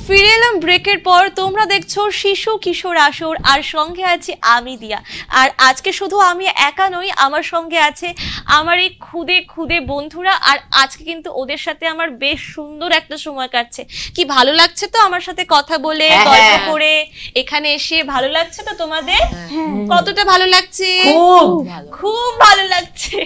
ফিরে এলাম ব্রেকের পর। তোমরা দেখছো শিশু কিশোর আসর, আর সঙ্গে আছি আমি দিয়া। আর আজকে শুধু আমি একা নই, আমার সঙ্গে আছে আমার এই খুদে খুদে বন্ধুরা। আর আজকে কিন্তু ওদের সাথে আমার বেশ সুন্দর একটা সময় কাটছে। কি ভালো লাগছে তো আমার সাথে কথা বলে, গল্প করে। এখানে এসে ভালো লাগছে তো তোমাদের? কতটা ভালো লাগছে? খুব ভালো লাগছে।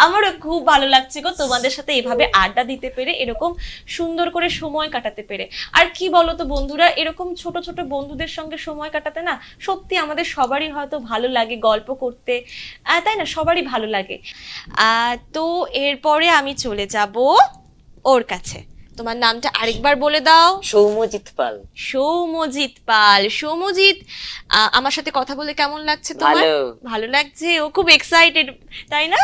আমারও খুব ভালো লাগছে গো, তোমাদের সাথে এভাবে আড্ডা দিতে পেরে, এরকম সুন্দর করে সময় কাটাতে পেরে। আর কি বলতো বন্ধুরা, এরকম ছোট ছোট বন্ধুদের সঙ্গে সময় কাটাতে না সত্যি আমাদের সবারই হয়তো ভালো লাগে, গল্প করতে, তাই না? সবারই ভালো লাগে। তো এরপরে আমি চলে যাব ওর কাছে। তোমার নামটা আরেকবার বলে দাও। সৌম্যজিৎ পাল। সৌম্যজিৎ পাল। সৌম্যজিৎ, আমার সাথে কথা বলে কেমন লাগছে তোমার? ভালো লাগছে? ও খুব এক্সাইটেড, তাই না?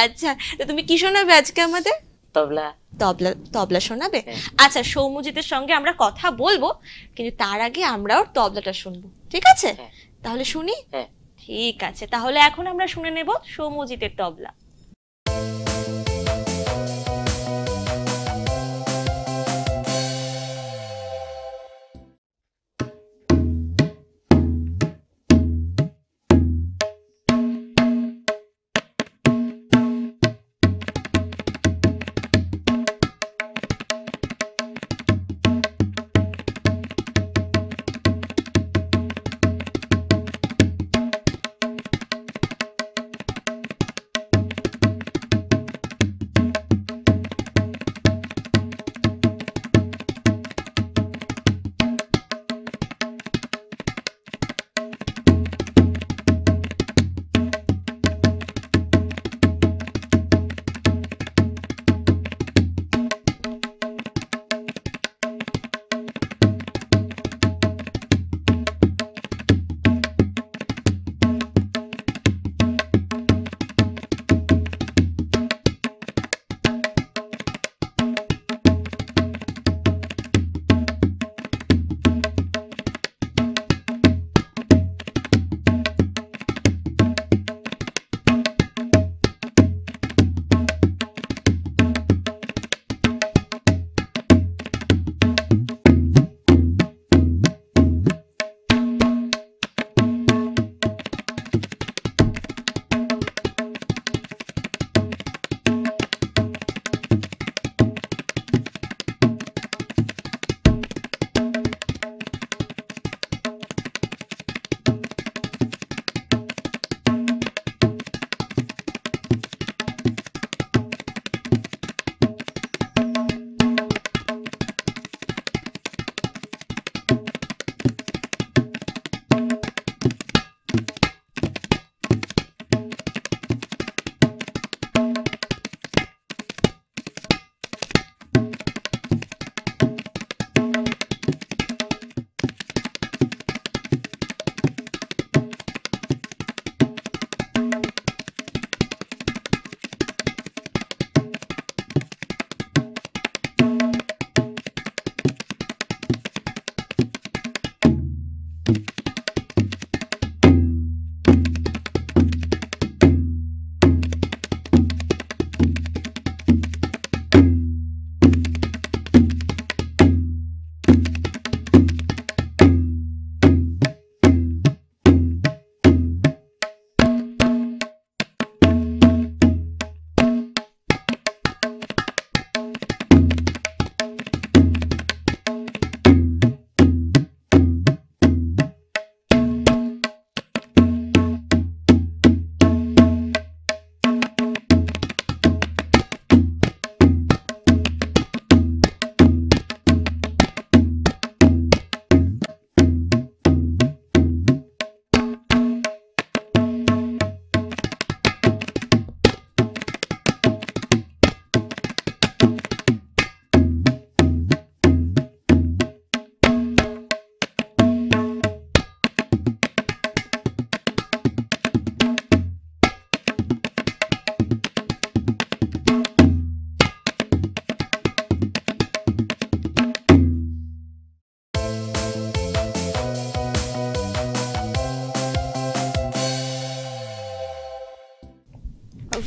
আচ্ছা, তো তুমি কি শোনাবে আজকে আমাদের? তবলা। তবলা? তবলা শোনাবে? আচ্ছা, সৌম্যজিতের সঙ্গে আমরা কথা বলবো, কিন্তু তার আগে আমরা ওর তবলাটা শুনবো, ঠিক আছে? তাহলে শুনি। ঠিক আছে, তাহলে এখন আমরা শুনে নেব সৌম্যজিতের তবলা।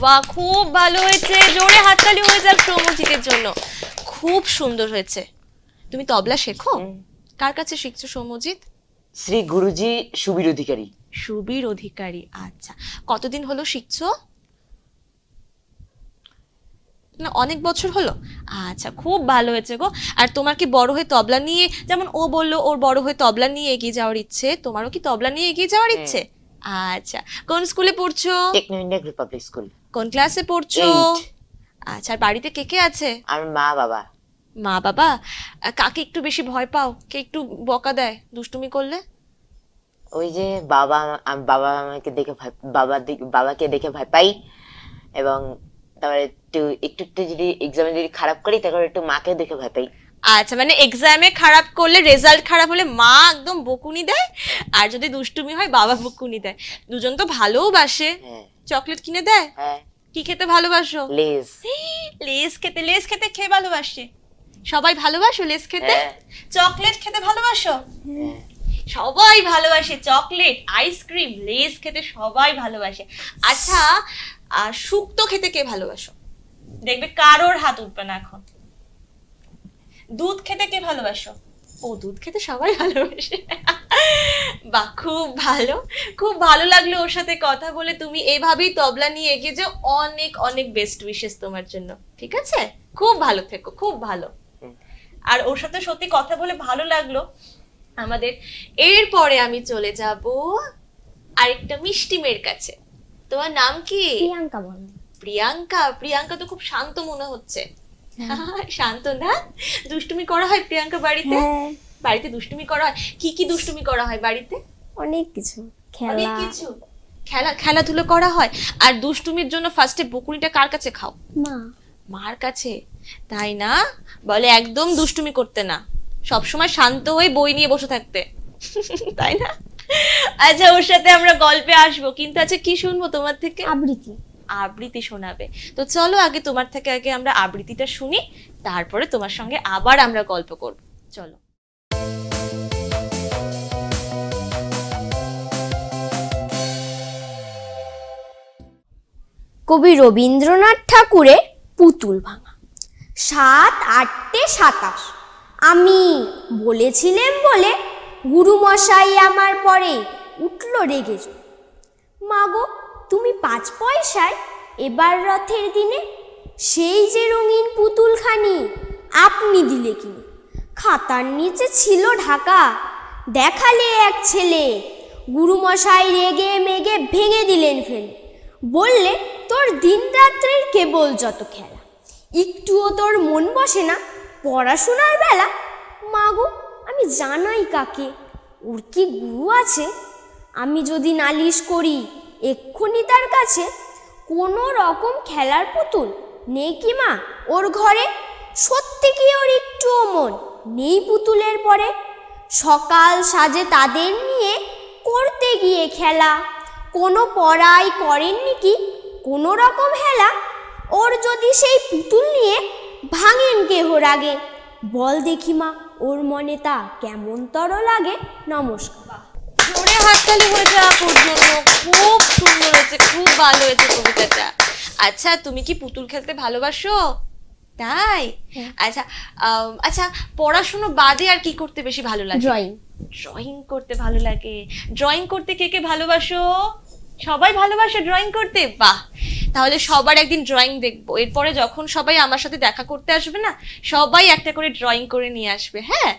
বাহ, খুব ভালো হয়েছে। জোরে হাততালি হয়ে যাক সৌম্যজিতের জন্য। খুব সুন্দর হয়েছে, তুমি তবলা শেখো? কার কাছে শিখছো সৌম্যজিৎ? শ্রী গুরুজি সুবীর অধিকারী। সুবীর অধিকারী, আচ্ছা। কতদিন হলো শিখছো? না অনেক বছর হলো? আচ্ছা, খুব ভালো হয়েছে গো। আর তোমার কি বড় হয়ে তবলা নিয়ে, যেমন ও বললো ওর বড় হয়ে তবলা নিয়ে এগিয়ে যাওয়ার ইচ্ছে, তোমারও কি তবলা নিয়ে এগিয়ে যাওয়ার ইচ্ছে? আচ্ছা, কোন স্কুলে পড়ছো? Techno India Republic School. কোন ক্লাসে পড়ছো? 8। আচ্ছা, আর বাড়িতে কে কে আছে? আর মা বাবা। মা বাবা। কাকে একটু বেশি ভয় পাও? কে একটু বকা দেয় দুষ্টুমি করলে? ওই যে বাবা, বাবা আমাকে দেখে ভয়, বাবাকে দেখে ভয় পাই, এবং তারপরে একটু যদি এক্সামে যদি খারাপ করি তারপরে একটু মাকে দেখে ভয় পাই। আচ্ছা, মানে এক্সামে খারাপ করলে, রেজাল্ট খারাপ হলে মা একদম বকুনি দেয়, আর যদি দুষ্টুমি হয় বাবা বকুনি দেয়। দুজন তো ভালোবাসে। চকলেট কিনে দেয়? কি খেতে ভালোবাসো? লেজ। লেজ খেতে খেয়ে ভালোবাসে? সবাই ভালোবাসো লেজ খেতে? চকলেট খেতে ভালোবাসো? সবাই ভালোবাসে চকলেট, আইসক্রিম, লেজ খেতে সবাই ভালোবাসে। আচ্ছা, শুক্তো খেতে কে ভালোবাসো? দেখবে কারোর হাত উঠবে না এখন। দুধ খেতে কে ভালোবাসো? ও, দুধ খেতে সবাই ভালোবাসে। বাহ, খুব ভালো, খুব ভালো লাগলো ওর সাথে কথা বলে। তুমি এভাবেই তবলা নিয়ে এগিয়ে যাও। অনেক অনেক বেস্ট উইশেস তোমার জন্য, ঠিক আছে? খুব ভালো থেকো, খুব ভালো। আর ওর সাথে সত্যি কথা বলে ভালো লাগলো আমাদের। এরপরে আমি চলে যাব আরেকটা মিষ্টি মেয়ের কাছে। তোমার নাম কি? প্রিয়াঙ্কা। বলো। প্রিয়াঙ্কা। প্রিয়াঙ্কা তো খুব শান্ত মনে হচ্ছে। শান্ত না? দুষ্টুমি করা হয় প্রিয়াঙ্কা বাড়িতে? বাড়িতে দুষ্টুমি করা হয়? কি কি দুষ্টুমি করা হয় বাড়িতে? অনেক কিছু। অনেক কিছু। খেলাধুলো করা হয়। আর দুষ্টুমির জন্য ফার্স্টে বকুনিটা কার কাছে খাও? মার কাছে, তাই না? বলে একদম দুষ্টুমি করতে না, সবসময় শান্ত হয়ে বই নিয়ে বসে থাকতে, তাই না? আচ্ছা, ওর সাথে আমরা গল্পে আসবো, কিন্তু আচ্ছা কি শুনবো তোমার থেকে? আবৃত্তি শোনাবে। তো চলো আগে তোমার থেকে আমরা আবৃত্তিটা শুনি, তারপরে তোমার সঙ্গে আবার আমরা গল্প করব। চলো। কবি রবীন্দ্রনাথ ঠাকুরের পুতুল ভাঙা। 7-8-27 আমি বলেছিলেম বলে গুরুমশাই আমার পরে উঠল রেগে। মাগো, তুমি 5 পয়সায় এবার রথের দিনে সেই যে রঙিন পুতুলখানি আপনি দিলে কিনে। খাতার নিচে ছিল ঢাকা, দেখালে এক ছেলে, গুরুমশাই রেগে মেগে ভেঙে দিলেন ফেলে। বললে তোর দিন রাত্রির কেবল যত খেলা, একটুও তোর মন বসে না পড়াশোনার বেলা। মাগো, আমি জানাই কাকে, ওর কি গুরু আছে? আমি যদি নালিশ করি এক্ষুনি তার কাছে, কোনো রকম খেলার পুতুল নেই কি মা ওর ঘরে? সত্যি কি ওর একটুও মন নেই পুতুলের পরে? সকাল সাজে তাদের নিয়ে করতে গিয়ে খেলা, কোনো পড়াই করেননি কি কোনো রকম হেলা? ওর যদি সেই পুতুল নিয়ে ভাঙেন কেহ রাগে, বল দেখি মা ওর মনে তা কেমন তর লাগে। নমস্কার। জোরে হাততালি হয়ে যাওয়া আপুর জন্য। খুব সুন্দর হয়েছে, খুব ভালো হয়েছে কবিতাটা। আচ্ছা, তুমি কি পুতুল খেলতে ভালোবাসো? তাই? আচ্ছা, আচ্ছা, পড়াশোনা বাদে আর কি করতে বেশি ভালো লাগে? ড্রয়িং করতে ভালো লাগে। ড্রয়িং করতে কে কে ভালোবাসো? সবাই ভালোবাসে ড্রয়িং করতে? বাহ, তাহলে সবার একদিন ড্রয়িং দেখবো। এরপরে যখন সবাই আমার সাথে দেখা করতে আসবে না, সবাই একটা করে ড্রয়িং করে নিয়ে আসবে। হ্যাঁ,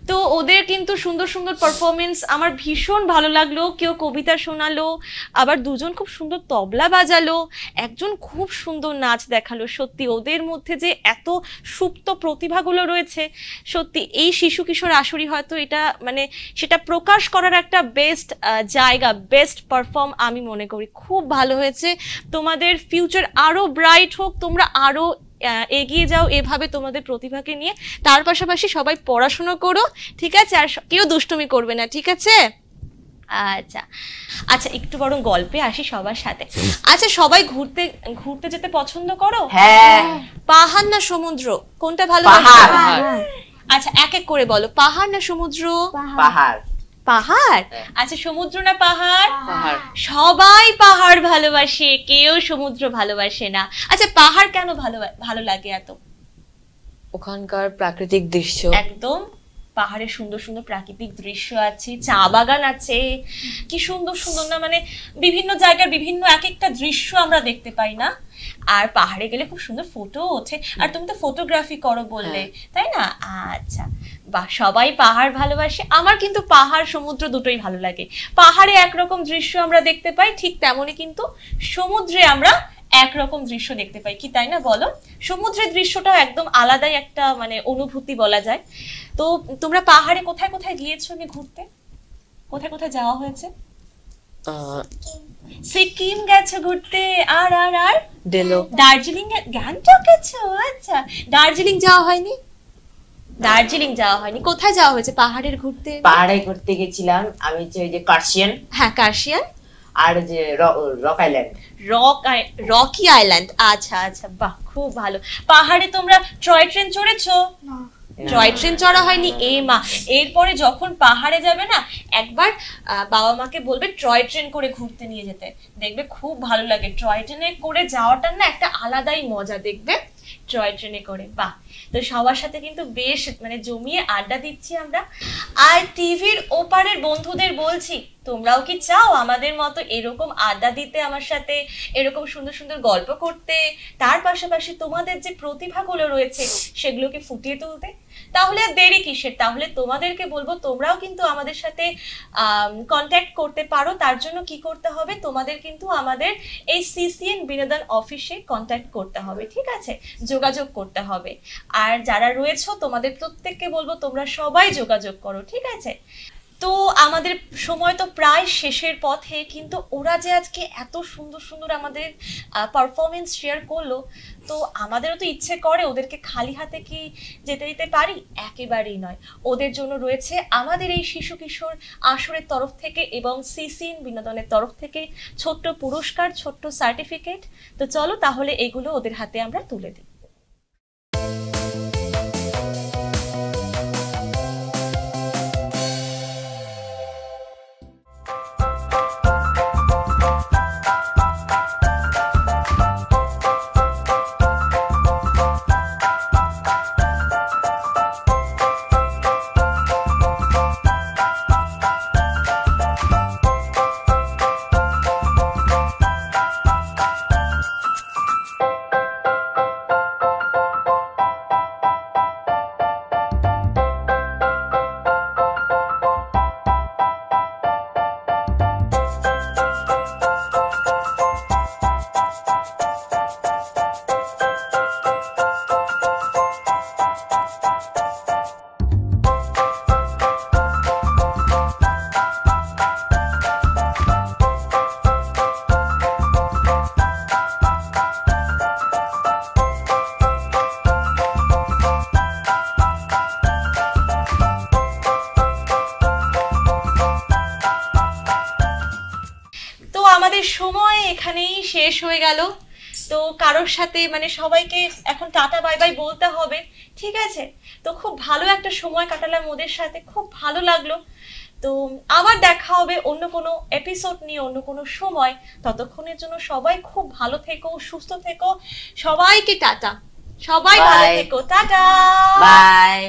তো ওদের কিন্তু সুন্দর সুন্দর পারফরমেন্স আমার ভীষণ ভালো লাগলো। কেউ কবিতা শোনালো, আবার দুজন খুব সুন্দর তবলা বাজালো, একজন খুব সুন্দর নাচ দেখালো। সত্যি ওদের মধ্যে যে এত সুপ্ত প্রতিভাগুলো রয়েছে, সত্যি এই শিশু কিশোর আসরই হয়তো এটা মানে সেটা প্রকাশ করার একটা বেস্ট জায়গা, বেস্ট পারফর্ম আমি মনে করি। খুব ভালো হয়েছে। তোমাদের ফিউচার আরো ব্রাইট হোক, তোমরা আরো এগিয়ে যাও এভাবে তোমাদের প্রতিভাকে নিয়ে। তার পাশাপাশি সবাই পড়াশোনা করো, ঠিক আছে? আর কেউ দুষ্টুমি করবে না, ঠিক আছে? আচ্ছা আচ্ছা, একটু বরং গল্পে আসি সবার সাথে। আচ্ছা, সবাই ঘুরতে ঘুরতে যেতে পছন্দ করো? হ্যাঁ। পাহাড় না সমুদ্র, কোনটা ভালো? আচ্ছা, এক এক করে বলো, পাহাড় না সমুদ্র? পাহাড়। পাহাড়। আচ্ছা, সমুদ্র না পাহাড়? পাহাড়। সবাই পাহাড় ভালোবাসে, কেউ সমুদ্র ভালোবাসে না। আচ্ছা, পাহাড় কেন ভালো লাগে এত? ওখানকার প্রাকৃতিক দৃশ্য একদম পাহাড়ে সুন্দর সুন্দর প্রাকৃতিক দৃশ্য আছে, চা বাগান আছে, কি সুন্দর সুন্দর না, মানে বিভিন্ন জায়গার বিভিন্ন এক একটা দৃশ্য আমরা দেখতে পাই না। আর পাহাড়ে গেলে খুব সুন্দর ফটো ওঠে, আর তুমি তো ফটোগ্রাফি করো বললে, তাই না? আচ্ছা বাহ, সবাই পাহাড় ভালোবাসে। আমার কিন্তু পাহাড় সমুদ্র দুটোই ভালো লাগে। পাহাড়ে একরকম দৃশ্য আমরা দেখতে পাই, ঠিক তেমনই কিন্তু সমুদ্রে আমরা একরকম দৃশ্য দেখতে পাই, কি তাই না বলো? সমুদ্রের দৃশ্যটা একদম আলাদাই একটা মানে অনুভূতি বলা যায়। তো তোমরা পাহাড়ে কোথায় কোথায় গিয়েছো নি ঘুরতে? কোথায় কোথায় যাওয়া হয়েছে? সিকিম গেছো ঘুরতে, আর আর আর ডেলো, দার্জিলিং, গ্যাংটক গেছো? আচ্ছা, দার্জিলিং যাওয়া হয়নি? দার্জিলিং যাওয়া হয়নি, কোথায় যাওয়া হয়েছে পাহাড়ের ঘুরতে? পাহাড়ে ঘুরতে গেছিলাম আমি, হচ্ছে ওই যে কার্শিয়ান, হ্যাঁ কার্শিয়ান, আর যে রক আইল্যান্ড, রকি আইল্যান্ড। আচ্ছা আচ্ছা বাহ, খুব ভালো। পাহাড়ে তোমরা টয় ট্রেন চড়েছো? টয় ট্রেন চড়া হয়নি? এ মা, এরপরে যখন পাহাড়ে যাবে না, একবার বাবা মাকে বলবে টয় ট্রেন করে ঘুরতে নিয়ে যেতে, দেখবে খুব ভালো লাগে। টয় ট্রেনে করে যাওয়াটার না একটা আলাদাই মজা, দেখবে টয় ট্রেনে করে। বাহ, তো সবার সাথে কিন্তু বেশ মানে জমিয়ে আড্ডা দিচ্ছি আমরা। আর টিভির ওপারের বন্ধুদের বলছি, তোমরাও কি চাও আমাদের মতো এরকম আড্ডা দিতে আমার সাথে, এরকম সুন্দর সুন্দর গল্প করতে, তার পাশাপাশি তোমাদের যে প্রতিভাগুলো রয়েছে সেগুলোকে ফুটিয়ে তুলতে? তাহলে আর দেরি কিসের? তাহলে তোমাদেরকে বলবো তোমরাও কিন্তু আমাদের সাথে কন্ট্যাক্ট করতে পারো। তার জন্য কি করতে হবে? তোমাদের কিন্তু আমাদের এই সিসিএন বিনোদন অফিসে কন্ট্যাক্ট করতে হবে, ঠিক আছে? যোগাযোগ করতে হবে। আর যারা রয়েছে তোমাদের প্রত্যেককে বলবো তোমরা সবাই যোগাযোগ করো, ঠিক আছে? তো আমাদের সময় তো প্রায় শেষের পথে, কিন্তু ওরা যে আজকে এত সুন্দর সুন্দর আমাদের পারফরমেন্স শেয়ার করলো, তো আমাদেরও তো ইচ্ছে করে ওদেরকে খালি হাতে কি যেতে দিতে পারি? একেবারেই নয়। ওদের জন্য রয়েছে আমাদের এই শিশু কিশোর আসরের তরফ থেকে এবং সিসিএন বিনোদনের তরফ থেকে ছোট্ট পুরস্কার, ছোট্ট সার্টিফিকেট। তো চলো তাহলে এগুলো ওদের হাতে আমরা তুলে দিই। আমাদের সময় এখানেই শেষ হয়ে গেল। তো কারোর সাথে মানে সবাইকে এখন টাটা বাই বাই বলতে হবে, ঠিক আছে? তো খুব ভালো একটা সময় কাটালাম ওদের সাথে, খুব ভালো লাগলো। তো আবার দেখা হবে অন্য কোনো এপিসোড নিয়ে অন্য কোনো সময়। ততক্ষণের জন্য সবাই খুব ভালো থেকো, সুস্থ থেকো। সবাইকে টাটা, সবাই ভালো থেকো, টাটা, বাই।